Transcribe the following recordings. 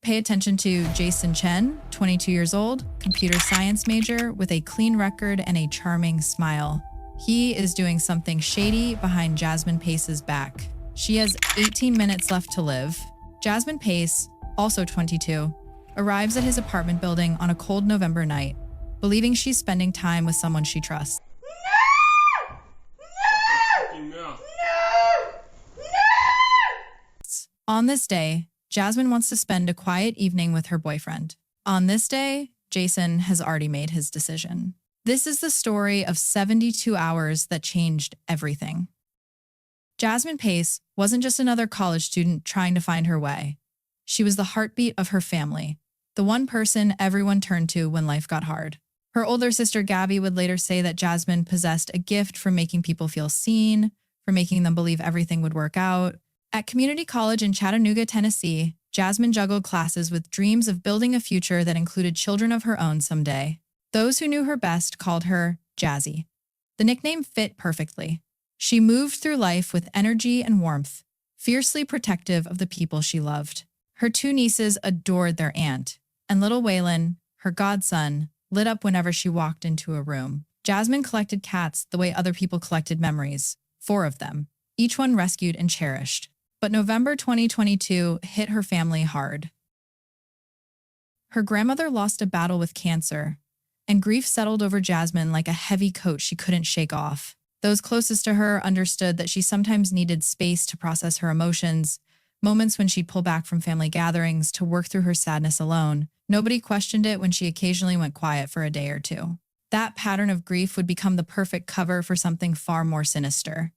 pay attention to Jason Chen, 22 years old, computer science major with a clean record and a charming smile. He is doing something shady behind Jasmine Pace's back. She has 18 minutes left to live. Jasmine Pace, also 22, arrives at his apartment building on a cold November night, believing she's spending time with someone she trusts. On this day, Jasmine wants to spend a quiet evening with her boyfriend. On this day, Jason has already made his decision. This is the story of 72 hours that changed everything. Jasmine Pace wasn't just another college student trying to find her way. She was the heartbeat of her family, the one person everyone turned to when life got hard. Her older sister Gabby would later say that Jasmine possessed a gift for making people feel seen, for making them believe everything would work out. At community college in Chattanooga, Tennessee, Jasmine juggled classes with dreams of building a future that included children of her own someday. Those who knew her best called her Jazzy. The nickname fit perfectly. She moved through life with energy and warmth, fiercely protective of the people she loved. Her two nieces adored their aunt, and little Waylon, her godson, lit up whenever she walked into a room. Jasmine collected cats the way other people collected memories, 4 of them, each one rescued and cherished. But November 2022 hit her family hard. Her grandmother lost a battle with cancer, and grief settled over Jasmine like a heavy coat she couldn't shake off. Those closest to her understood that she sometimes needed space to process her emotions, moments when she'd pull back from family gatherings to work through her sadness alone. Nobody questioned it when she occasionally went quiet for a day or two. That pattern of grief would become the perfect cover for something far more sinister.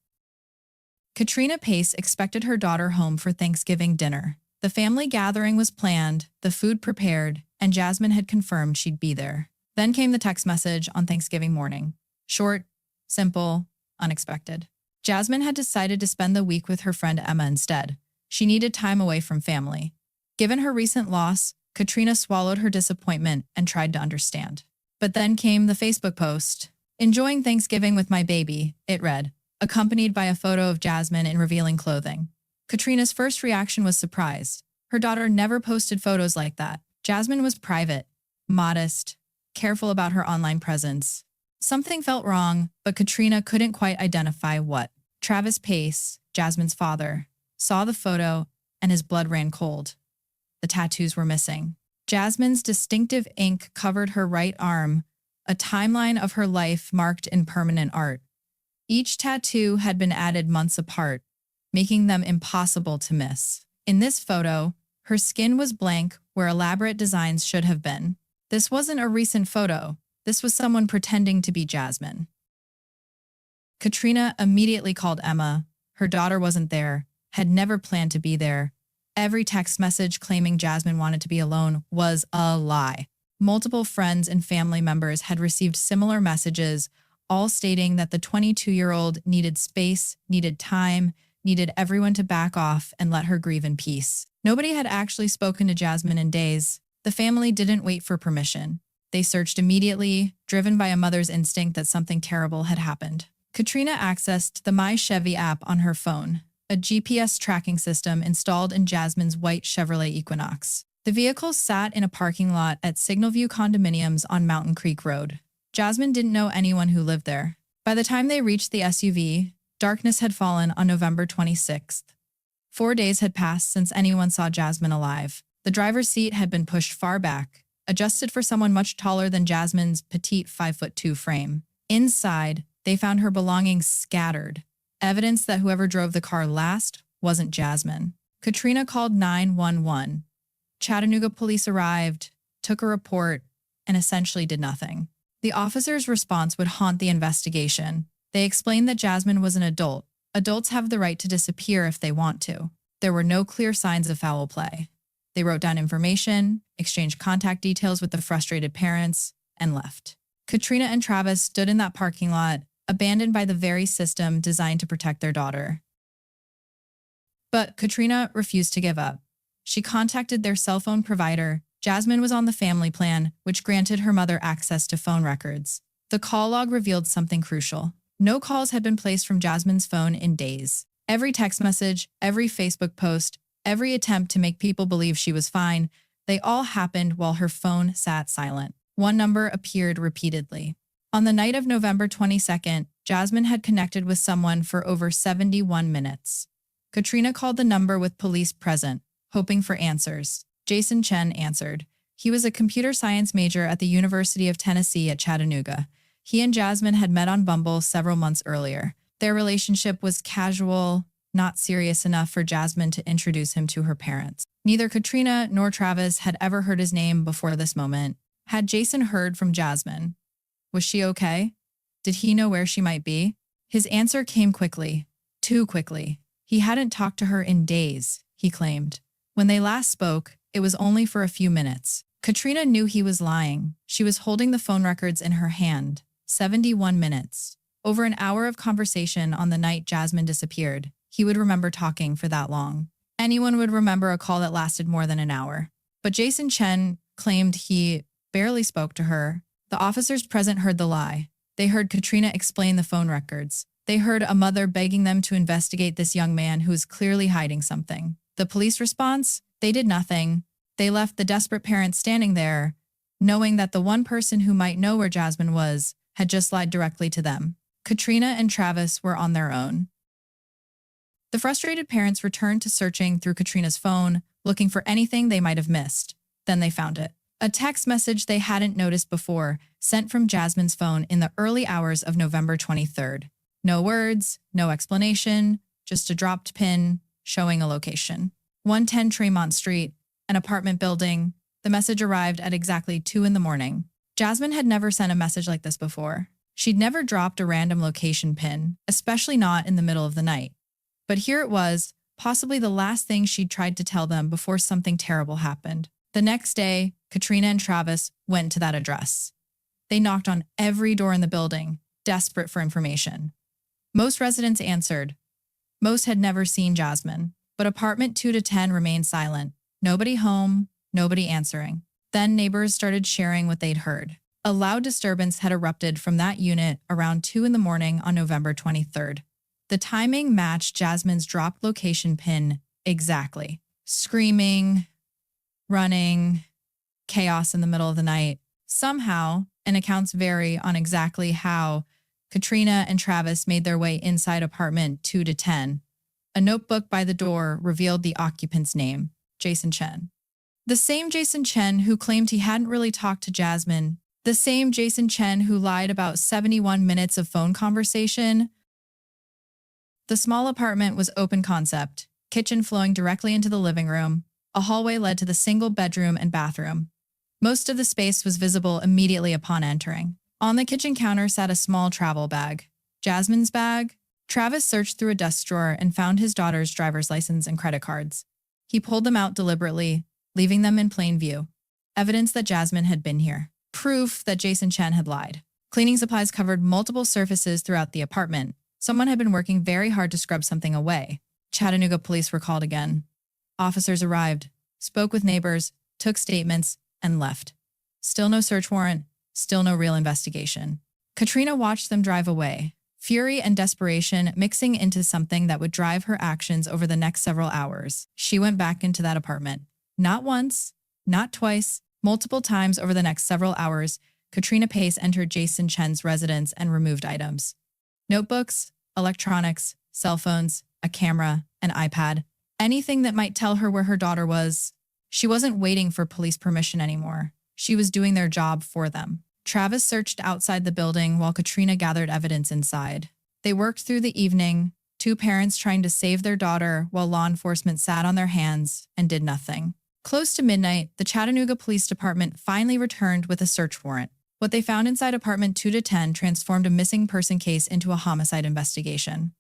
Katrina Pace expected her daughter home for Thanksgiving dinner. The family gathering was planned, the food prepared, and Jasmine had confirmed she'd be there. Then came the text message on Thanksgiving morning. Short, simple, unexpected. Jasmine had decided to spend the week with her friend Emma instead. She needed time away from family. Given her recent loss, Katrina swallowed her disappointment and tried to understand. But then came the Facebook post. "Enjoying Thanksgiving with my baby," it read, accompanied by a photo of Jasmine in revealing clothing. Katrina's first reaction was surprise. Her daughter never posted photos like that. Jasmine was private, modest, careful about her online presence. Something felt wrong, but Katrina couldn't quite identify what. Travis Pace, Jasmine's father, saw the photo and his blood ran cold. The tattoos were missing. Jasmine's distinctive ink covered her right arm, a timeline of her life marked in permanent art. Each tattoo had been added months apart, making them impossible to miss. In this photo, her skin was blank where elaborate designs should have been. This wasn't a recent photo. This was someone pretending to be Jasmine. Katrina immediately called Emma. Her daughter wasn't there, had never planned to be there. Every text message claiming Jasmine wanted to be alone was a lie. Multiple friends and family members had received similar messages, all stating that the 22-year-old needed space, needed time, needed everyone to back off and let her grieve in peace. Nobody had actually spoken to Jasmine in days. The family didn't wait for permission. They searched immediately, driven by a mother's instinct that something terrible had happened. Katrina accessed the My Chevy app on her phone, a GPS tracking system installed in Jasmine's white Chevrolet Equinox. The vehicle sat in a parking lot at Signalview Condominiums on Mountain Creek Road. Jasmine didn't know anyone who lived there. By the time they reached the SUV, darkness had fallen on November 26th. 4 days had passed since anyone saw Jasmine alive. The driver's seat had been pushed far back, adjusted for someone much taller than Jasmine's petite 5'2" frame. Inside, they found her belongings scattered, evidence that whoever drove the car last wasn't Jasmine. Katrina called 911. Chattanooga police arrived, took a report, and essentially did nothing. The officers' response would haunt the investigation. They explained that Jasmine was an adult. Adults have the right to disappear if they want to. There were no clear signs of foul play. They wrote down information, exchanged contact details with the frustrated parents, and left. Katrina and Travis stood in that parking lot, abandoned by the very system designed to protect their daughter. But Katrina refused to give up. She contacted their cell phone provider. Jasmine was on the family plan, which granted her mother access to phone records. The call log revealed something crucial. No calls had been placed from Jasmine's phone in days. Every text message, every Facebook post, every attempt to make people believe she was fine, They all happened while her phone sat silent. One number appeared repeatedly. On the night of November 22nd, Jasmine had connected with someone for over 71 minutes. Katrina called the number with police present, hoping for answers. Jason Chen answered. He was a computer science major at the University of Tennessee at Chattanooga. He and Jasmine had met on Bumble several months earlier. Their relationship was casual, not serious enough for Jasmine to introduce him to her parents. Neither Katrina nor Travis had ever heard his name before this moment. Had Jason heard from Jasmine? Was she okay? Did he know where she might be? His answer came quickly. Too quickly. He hadn't talked to her in days, he claimed. When they last spoke, it was only for a few minutes. Katrina knew he was lying. She was holding the phone records in her hand. 71 minutes. Over an hour of conversation on the night Jasmine disappeared. He would remember talking for that long. Anyone would remember a call that lasted more than an hour. But Jason Chen claimed he barely spoke to her. The officers present heard the lie. They heard Katrina explain the phone records. They heard a mother begging them to investigate this young man who was clearly hiding something. The police response? They did nothing. They left the desperate parents standing there, knowing that the one person who might know where Jasmine was had just lied directly to them. Katrina and Travis were on their own. The frustrated parents returned to searching through Katrina's phone, looking for anything they might have missed. Then they found it. A text message they hadn't noticed before, sent from Jasmine's phone in the early hours of November 23rd. No words, no explanation, just a dropped pin showing a location. 110 Tremont Street, an apartment building. The message arrived at exactly 2 a.m. Jasmine had never sent a message like this before. She'd never dropped a random location pin, especially not in the middle of the night. But here it was, possibly the last thing she'd tried to tell them before something terrible happened. The next day, Katrina and Travis went to that address. They knocked on every door in the building, desperate for information. Most residents answered. Most had never seen Jasmine, but apartment 2 to 10 remained silent. Nobody home, nobody answering. Then neighbors started sharing what they'd heard. A loud disturbance had erupted from that unit around 2 a.m. on November 23rd. The timing matched Jasmine's dropped location pin exactly. Screaming, running, chaos in the middle of the night. Somehow, and accounts vary on exactly how, Katrina and Travis made their way inside apartment 2 to 10. A notebook by the door revealed the occupant's name, Jason Chen. The same Jason Chen who claimed he hadn't really talked to Jasmine. The same Jason Chen who lied about 71 minutes of phone conversation. The small apartment was open concept, kitchen flowing directly into the living room. A hallway led to the single bedroom and bathroom. Most of the space was visible immediately upon entering. On the kitchen counter sat a small travel bag. Jasmine's bag? Travis searched through a desk drawer and found his daughter's driver's license and credit cards. He pulled them out deliberately, leaving them in plain view. Evidence that Jasmine had been here. Proof that Jason Chen had lied. Cleaning supplies covered multiple surfaces throughout the apartment. Someone had been working very hard to scrub something away. Chattanooga police were called again. Officers arrived, spoke with neighbors, took statements, and left. Still no search warrant, still no real investigation. Katrina watched them drive away, fury and desperation mixing into something that would drive her actions over the next several hours. She went back into that apartment. Not once, not twice, multiple times over the next several hours, Katrina Pace entered Jason Chen's residence and removed items. Notebooks, electronics, cell phones, a camera, an iPad. Anything that might tell her where her daughter was. She wasn't waiting for police permission anymore. She was doing their job for them. Travis searched outside the building while Katrina gathered evidence inside. They worked through the evening, two parents trying to save their daughter while law enforcement sat on their hands and did nothing. Close to midnight, the Chattanooga Police Department finally returned with a search warrant. What they found inside apartment 2 to 10 transformed a missing person case into a homicide investigation.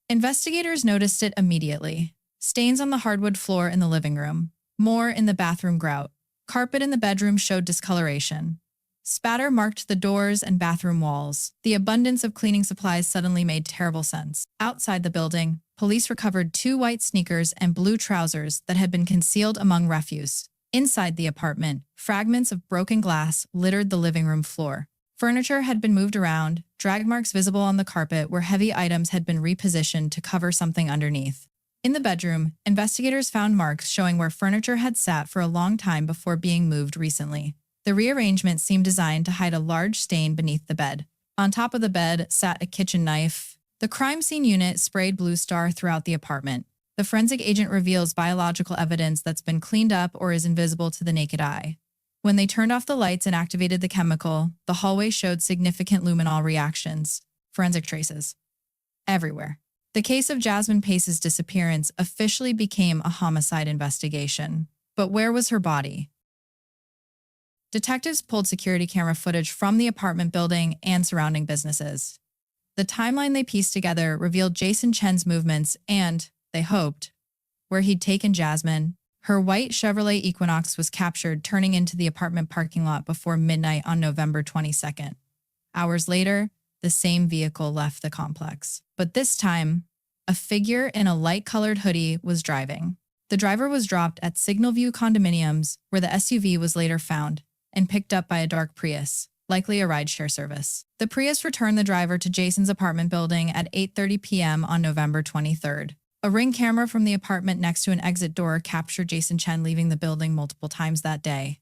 Investigators noticed it immediately. Stains on the hardwood floor in the living room. More in the bathroom grout. Carpet in the bedroom showed discoloration. Spatter marked the doors and bathroom walls. The abundance of cleaning supplies suddenly made terrible sense. Outside the building, police recovered 2 white sneakers and blue trousers that had been concealed among refuse. Inside the apartment, fragments of broken glass littered the living room floor. Furniture had been moved around, drag marks visible on the carpet where heavy items had been repositioned to cover something underneath. In the bedroom, investigators found marks showing where furniture had sat for a long time before being moved recently. The rearrangement seemed designed to hide a large stain beneath the bed. On top of the bed sat a kitchen knife. The crime scene unit sprayed Blue Star throughout the apartment. The forensic agent reveals biological evidence that's been cleaned up or is invisible to the naked eye. When they turned off the lights and activated the chemical, the hallway showed significant luminol reactions, forensic traces, everywhere. The case of Jasmine Pace's disappearance officially became a homicide investigation. But where was her body? Detectives pulled security camera footage from the apartment building and surrounding businesses. The timeline they pieced together revealed Jason Chen's movements and, they hoped, where he'd taken Jasmine. Her white Chevrolet Equinox was captured turning into the apartment parking lot before midnight on November 22nd. Hours later, the same vehicle left the complex. But this time, a figure in a light-colored hoodie was driving. The driver was dropped at Signal View Condominiums, where the SUV was later found, and picked up by a dark Prius, likely a rideshare service. The Prius returned the driver to Jason's apartment building at 8:30 p.m. on November 23rd. A Ring camera from the apartment next to an exit door captured Jason Chen leaving the building multiple times that day.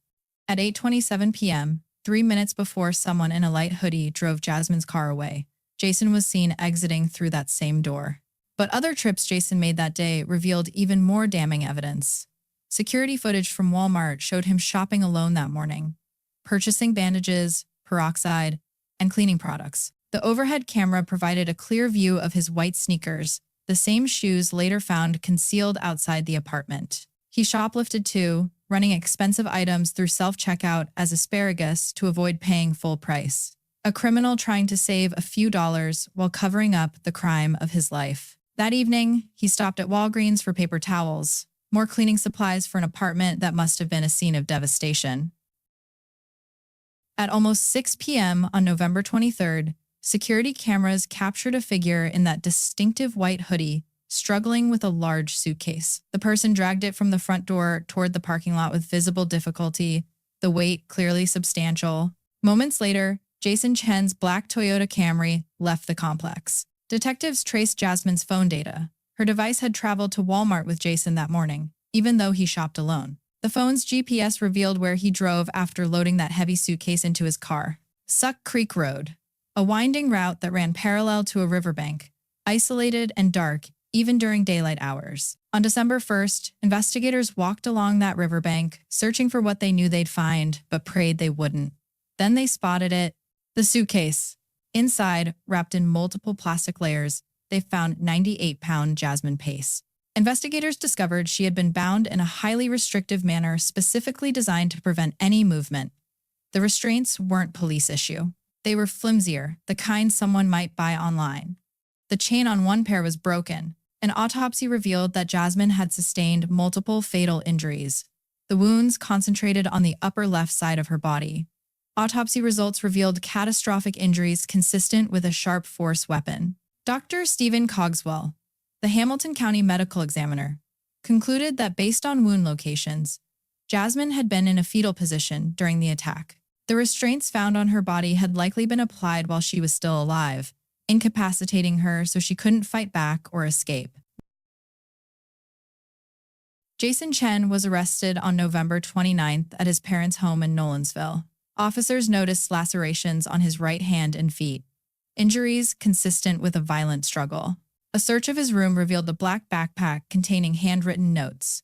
At 8:27 p.m., 3 minutes before someone in a light hoodie drove Jasmine's car away, Jason was seen exiting through that same door. But other trips Jason made that day revealed even more damning evidence. Security footage from Walmart showed him shopping alone that morning, purchasing bandages, peroxide, and cleaning products. The overhead camera provided a clear view of his white sneakers, the same shoes later found concealed outside the apartment. He shoplifted too, running expensive items through self-checkout as asparagus to avoid paying full price. A criminal trying to save a few dollars while covering up the crime of his life. That evening, he stopped at Walgreens for paper towels, more cleaning supplies for an apartment that must have been a scene of devastation. At almost 6 p.m. on November 23rd, security cameras captured a figure in that distinctive white hoodie struggling with a large suitcase. The person dragged it from the front door toward the parking lot with visible difficulty, the weight clearly substantial. Moments later, Jason Chen's black Toyota Camry left the complex. Detectives traced Jasmine's phone data. Her device had traveled to Walmart with Jason that morning, even though he shopped alone. The phone's GPS revealed where he drove after loading that heavy suitcase into his car. Suck Creek Road, a winding route that ran parallel to a riverbank, isolated and dark even during daylight hours. On December 1st, investigators walked along that riverbank, searching for what they knew they'd find, but prayed they wouldn't. Then they spotted it, the suitcase. Inside, wrapped in multiple plastic layers, they found 98-pound Jasmine Pace. Investigators discovered she had been bound in a highly restrictive manner specifically designed to prevent any movement. The restraints weren't police issue. They were flimsier, the kind someone might buy online. The chain on one pair was broken. An autopsy revealed that Jasmine had sustained multiple fatal injuries. The wounds concentrated on the upper left side of her body. Autopsy results revealed catastrophic injuries consistent with a sharp force weapon. Dr. Stephen Cogswell, the Hamilton County medical examiner, concluded that based on wound locations, Jasmine had been in a fetal position during the attack. The restraints found on her body had likely been applied while she was still alive, incapacitating her so she couldn't fight back or escape. Jason Chen was arrested on November 29th at his parents' home in Nolensville. Officers noticed lacerations on his right hand and feet, injuries consistent with a violent struggle. A search of his room revealed a black backpack containing handwritten notes.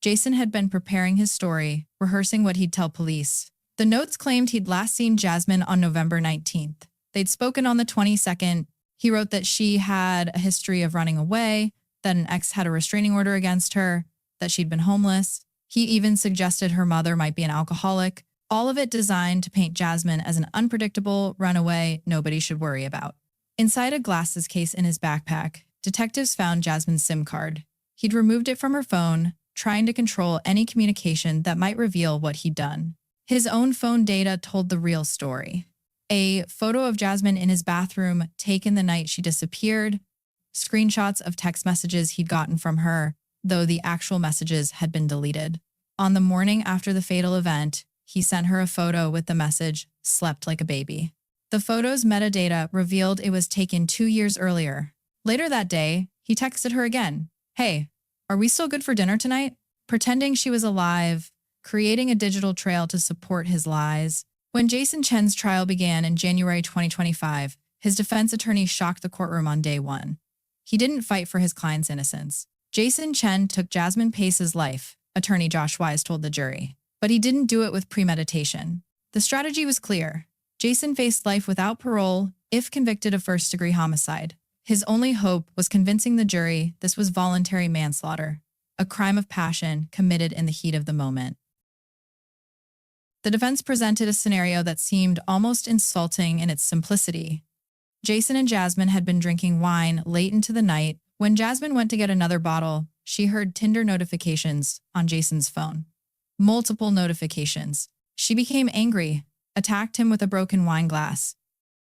Jason had been preparing his story, rehearsing what he'd tell police. The notes claimed he'd last seen Jasmine on November 19th. They'd spoken on the 22nd. He wrote that she had a history of running away, that an ex had a restraining order against her, that she'd been homeless. He even suggested her mother might be an alcoholic, all of it designed to paint Jasmine as an unpredictable runaway nobody should worry about. Inside a glasses case in his backpack, detectives found Jasmine's SIM card. He'd removed it from her phone, trying to control any communication that might reveal what he'd done. His own phone data told the real story. A photo of Jasmine in his bathroom taken the night she disappeared, screenshots of text messages he'd gotten from her, though the actual messages had been deleted. On the morning after the fatal event, he sent her a photo with the message, "Slept like a baby." The photo's metadata revealed it was taken 2 years earlier. Later that day, he texted her again, "Hey, Are we still good for dinner tonight? Pretending she was alive, creating a digital trail to support his lies. When Jason Chen's trial began in January 2025, his defense attorney shocked the courtroom on day one. He didn't fight for his client's innocence. Jason Chen took Jasmine Pace's life, attorney Josh Wise told the jury. But he didn't do it with premeditation. The strategy was clear. Jason faced life without parole if convicted of first-degree homicide. His only hope was convincing the jury this was voluntary manslaughter, a crime of passion committed in the heat of the moment. The defense presented a scenario that seemed almost insulting in its simplicity. Jason and Jasmine had been drinking wine late into the night. When Jasmine went to get another bottle, she heard Tinder notifications on Jason's phone. Multiple notifications. She became angry, attacked him with a broken wine glass.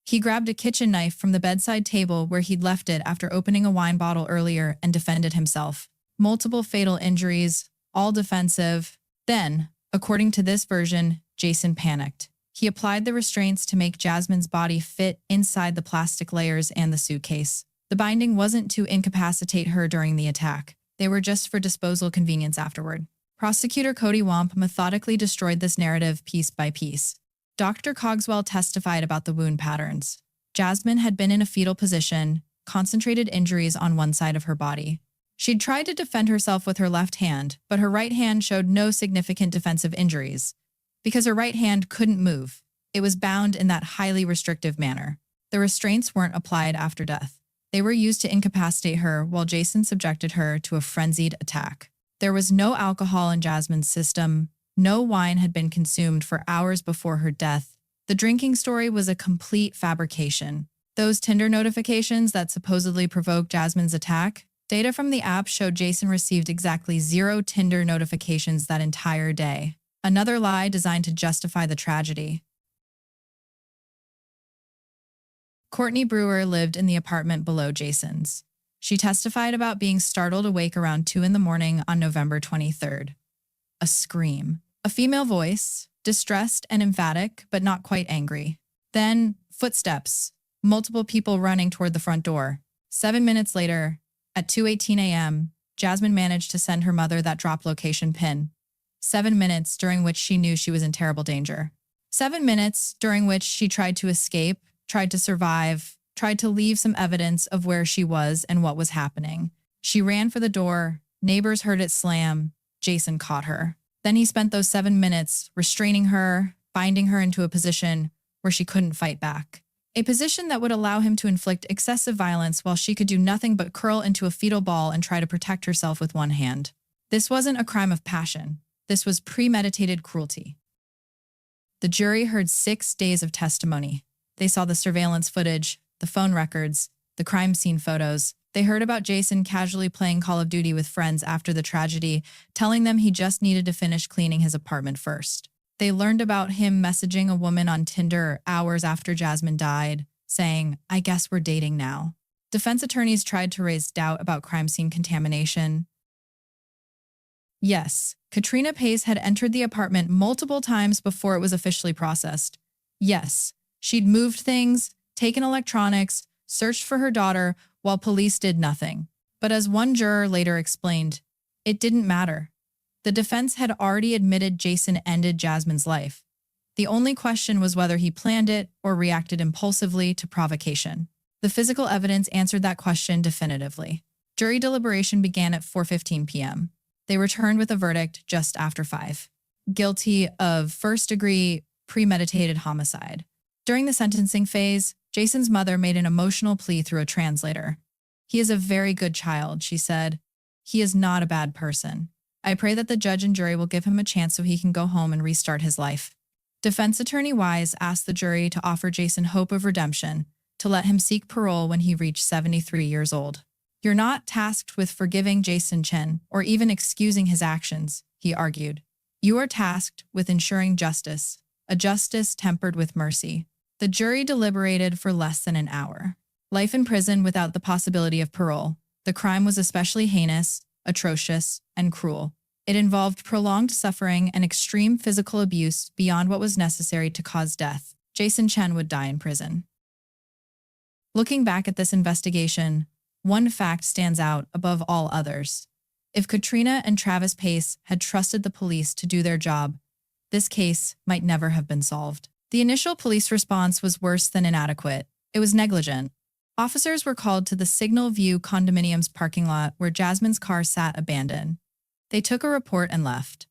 He grabbed a kitchen knife from the bedside table where he'd left it after opening a wine bottle earlier and defended himself. Multiple fatal injuries, all defensive. Then, according to this version, Jason panicked. He applied the restraints to make Jasmine's body fit inside the plastic layers and the suitcase. The binding wasn't to incapacitate her during the attack. They were just for disposal convenience afterward. Prosecutor Cody Wamp methodically destroyed this narrative piece by piece. Dr. Cogswell testified about the wound patterns. Jasmine had been in a fetal position, concentrated injuries on one side of her body. She'd tried to defend herself with her left hand, but her right hand showed no significant defensive injuries. Because her right hand couldn't move, it was bound in that highly restrictive manner. The restraints weren't applied after death. They were used to incapacitate her while Jason subjected her to a frenzied attack. There was no alcohol in Jasmine's system. No wine had been consumed for hours before her death. The drinking story was a complete fabrication. Those Tinder notifications that supposedly provoked Jasmine's attack, data from the app showed Jason received exactly 0 Tinder notifications that entire day. Another lie designed to justify the tragedy. Courtney Brewer lived in the apartment below Jason's. She testified about being startled awake around 2 a.m. on November 23rd. A scream. A female voice, distressed and emphatic, but not quite angry. Then, footsteps. Multiple people running toward the front door. 7 minutes later, at 2:18 a.m., Jasmine managed to send her mother that drop location pin. 7 minutes during which she knew she was in terrible danger. 7 minutes during which she tried to escape, tried to survive, tried to leave some evidence of where she was and what was happening. She ran for the door. Neighbors heard it slam. Jason caught her. Then he spent those 7 minutes restraining her, binding her into a position where she couldn't fight back. A position that would allow him to inflict excessive violence while she could do nothing but curl into a fetal ball and try to protect herself with one hand. This wasn't a crime of passion. This was premeditated cruelty. The jury heard 6 days of testimony. They saw the surveillance footage, the phone records, the crime scene photos. They heard about Jason casually playing Call of Duty with friends after the tragedy, telling them he just needed to finish cleaning his apartment first. They learned about him messaging a woman on Tinder hours after Jasmine died, saying, "I guess we're dating now." Defense attorneys tried to raise doubt about crime scene contamination. Yes, Katrina Pace had entered the apartment multiple times before it was officially processed. Yes, she'd moved things, taken electronics, searched for her daughter, while police did nothing. But as one juror later explained, it didn't matter. The defense had already admitted Jason ended Jasmine's life. The only question was whether he planned it or reacted impulsively to provocation. The physical evidence answered that question definitively. Jury deliberation began at 4:15 p.m. They returned with a verdict just after 5. Guilty of first-degree premeditated homicide. During the sentencing phase, Jason's mother made an emotional plea through a translator. "He is a very good child," she said. "He is not a bad person. I pray that the judge and jury will give him a chance so he can go home and restart his life." Defense attorney Wise asked the jury to offer Jason hope of redemption, to let him seek parole when he reached 73 years old. "You're not tasked with forgiving Jason Chen or even excusing his actions," he argued. "You are tasked with ensuring justice, a justice tempered with mercy." The jury deliberated for less than an hour. Life in prison without the possibility of parole. The crime was especially heinous, atrocious, and cruel. It involved prolonged suffering and extreme physical abuse beyond what was necessary to cause death. Jason Chen would die in prison. Looking back at this investigation, one fact stands out above all others. If Katrina and Travis Pace had trusted the police to do their job, this case might never have been solved. The initial police response was worse than inadequate. It was negligent. Officers were called to the Signal View condominium's parking lot where Jasmine's car sat abandoned. They took a report and left.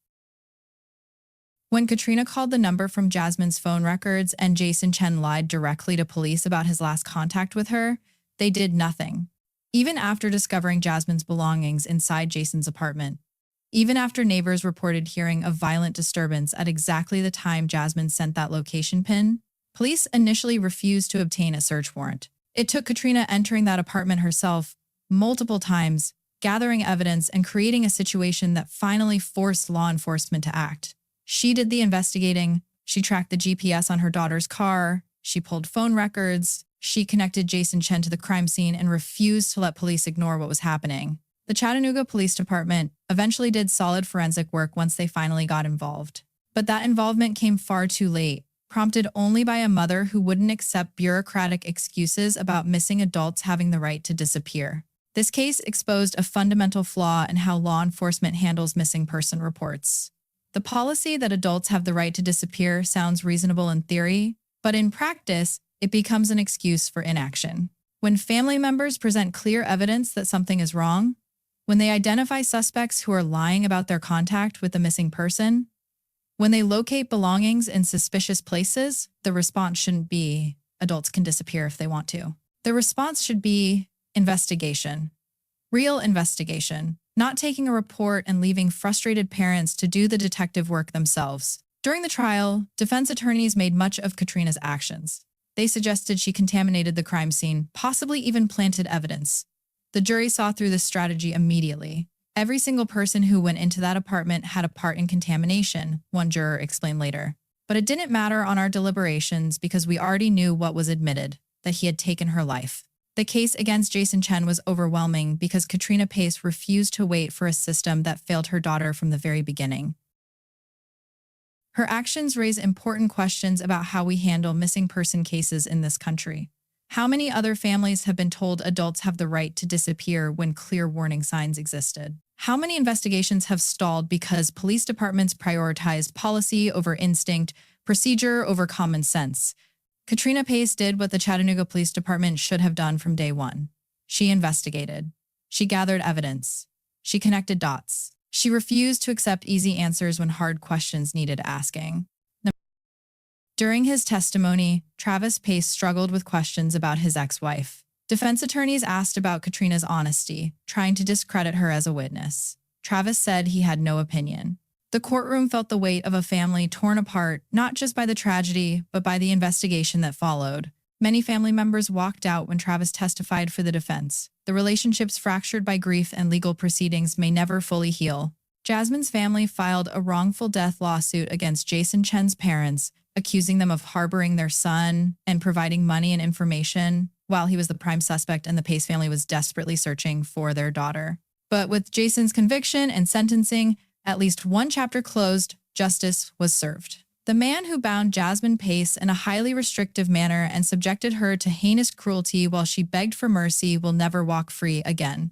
When Katrina called the number from Jasmine's phone records and Jason Chen lied directly to police about his last contact with her, they did nothing. Even after discovering Jasmine's belongings inside Jason's apartment, even after neighbors reported hearing a violent disturbance at exactly the time Jasmine sent that location pin, police initially refused to obtain a search warrant. It took Katrina entering that apartment herself multiple times, gathering evidence and creating a situation that finally forced law enforcement to act. She did the investigating, she tracked the GPS on her daughter's car, she pulled phone records, she connected Jason Chen to the crime scene and refused to let police ignore what was happening. The Chattanooga Police Department eventually did solid forensic work once they finally got involved. But that involvement came far too late, prompted only by a mother who wouldn't accept bureaucratic excuses about missing adults having the right to disappear. This case exposed a fundamental flaw in how law enforcement handles missing person reports. The policy that adults have the right to disappear sounds reasonable in theory, but in practice, it becomes an excuse for inaction. When family members present clear evidence that something is wrong, when they identify suspects who are lying about their contact with the missing person, when they locate belongings in suspicious places, the response shouldn't be, adults can disappear if they want to. The response should be investigation. Real investigation, not taking a report and leaving frustrated parents to do the detective work themselves. During the trial, defense attorneys made much of Katrina's actions. They suggested she contaminated the crime scene, possibly even planted evidence. The jury saw through this strategy immediately. Every single person who went into that apartment had a part in contamination, one juror explained later. But it didn't matter on our deliberations because we already knew what was admitted, that he had taken her life. The case against Jason Chen was overwhelming because Katrina Pace refused to wait for a system that failed her daughter from the very beginning. Her actions raise important questions about how we handle missing person cases in this country. How many other families have been told adults have the right to disappear when clear warning signs existed? How many investigations have stalled because police departments prioritize policy over instinct, procedure over common sense? Katrina Pace did what the Chattanooga Police Department should have done from day one. She investigated. She gathered evidence. She connected dots. She refused to accept easy answers when hard questions needed asking. During his testimony, Travis Pace struggled with questions about his ex-wife. Defense attorneys asked about Katrina's honesty, trying to discredit her as a witness. Travis said he had no opinion. The courtroom felt the weight of a family torn apart, not just by the tragedy, but by the investigation that followed. Many family members walked out when Travis testified for the defense. The relationships fractured by grief and legal proceedings may never fully heal. Jasmine's family filed a wrongful death lawsuit against Jason Chen's parents, accusing them of harboring their son and providing money and information while he was the prime suspect and the Pace family was desperately searching for their daughter. But with Jason's conviction and sentencing, at least one chapter closed, justice was served. The man who bound Jasmine Pace in a highly restrictive manner and subjected her to heinous cruelty while she begged for mercy will never walk free again.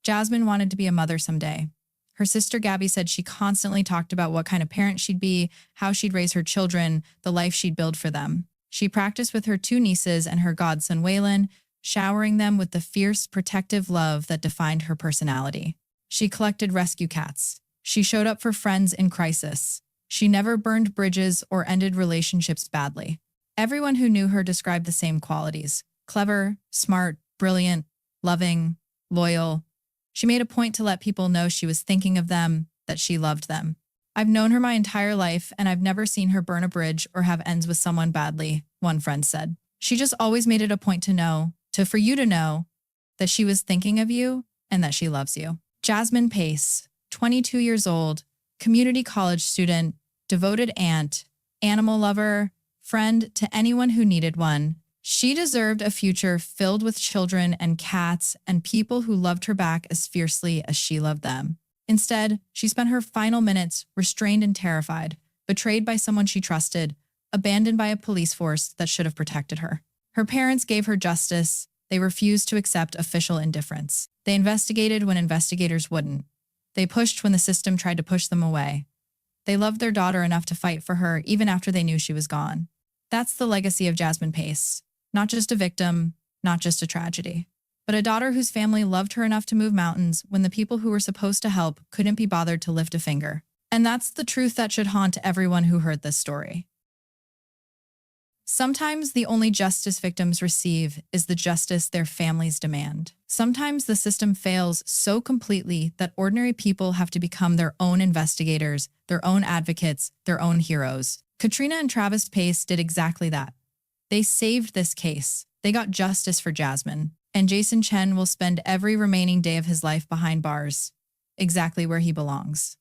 Jasmine wanted to be a mother someday. Her sister Gabby said she constantly talked about what kind of parent she'd be, how she'd raise her children, the life she'd build for them. She practiced with her two nieces and her godson Waylon, showering them with the fierce, protective love that defined her personality. She collected rescue cats. She showed up for friends in crisis. She never burned bridges or ended relationships badly. Everyone who knew her described the same qualities: clever, smart, brilliant, loving, loyal. She made a point to let people know she was thinking of them, that she loved them. I've known her my entire life, and I've never seen her burn a bridge or have ends with someone badly, one friend said. She just always made it a point to know, for you to know, that she was thinking of you and that she loves you. Jasmine Pace, 22 years old, community college student, devoted aunt, animal lover, friend to anyone who needed one. She deserved a future filled with children and cats and people who loved her back as fiercely as she loved them. Instead, she spent her final minutes restrained and terrified, betrayed by someone she trusted, abandoned by a police force that should have protected her. Her parents gave her justice. They refused to accept official indifference. They investigated when investigators wouldn't. They pushed when the system tried to push them away. They loved their daughter enough to fight for her even after they knew she was gone. That's the legacy of Jasmine Pace. Not just a victim, not just a tragedy, but a daughter whose family loved her enough to move mountains when the people who were supposed to help couldn't be bothered to lift a finger. And that's the truth that should haunt everyone who heard this story. Sometimes the only justice victims receive is the justice their families demand. Sometimes the system fails so completely that ordinary people have to become their own investigators, their own advocates, their own heroes. Katrina and Travis Pace did exactly that. They saved this case. They got justice for Jasmine. And Jason Chen will spend every remaining day of his life behind bars, exactly where he belongs.